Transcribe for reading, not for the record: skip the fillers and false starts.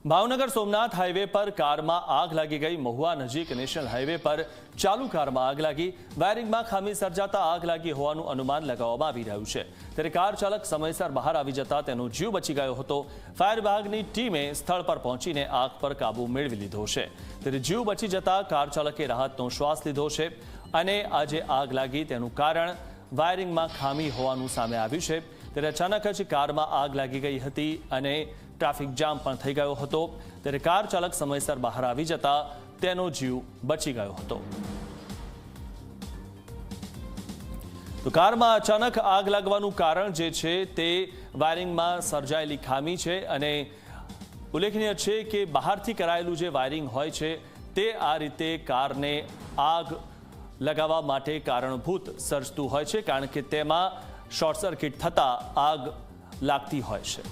Bhavnagar Somnath highway પર કારમાં આગ લાગી ગઈ। મહુવા નજીક નેશનલ હાઈવે પર ચાલુ કારમાં આગ લાગી। વાયરિંગમાં ખામી સર્જાતા આગ લાગી હોવાનું અનુમાન લગાવવામાં આવી રહ્યું છે। ત્યારે કાર ચાલક સમયસર બહાર આવી જતા તેનો જીવ બચી ગયો હતો। ફાયર વિભાગની ટીમે સ્થળ પર પહોંચીને આગ પર કાબુ મેળવી લીધો છે। ત્યારે જીવ બચી જતા કાર ચાલકે રાહતનો શ્વાસ લીધો છે અને આજે આગ લાગી તેનું કારણ વાયરિંગમાં ખામી હોવાનું સામે આવ્યું છે। ત્યારે અચાનક જ કારમાં આગ લાગી ગઈ હતી અને ટ્રાફિક જામ પણ થઈ ગયો હતો। ત્યારે કાર ચાલક સમયસર બહાર આવી જતા તેનો જીવ બચી ગયો હતો। તો કારમાં અચાનક આગ લાગવાનું કારણ જે છે તે વાયરિંગમાં સર્જાયેલી ખામી છે અને ઉલ્લેખનીય છે કે બહારથી કરાયેલું જે વાયરિંગ હોય છે તે આ રીતે કારને આગ લગાવવા માટે કારણભૂત સર્જતું હોય છે, કારણ કે તેમાં શોર્ટ સર્કિટ થતાં આગ લાગતી હોય છે।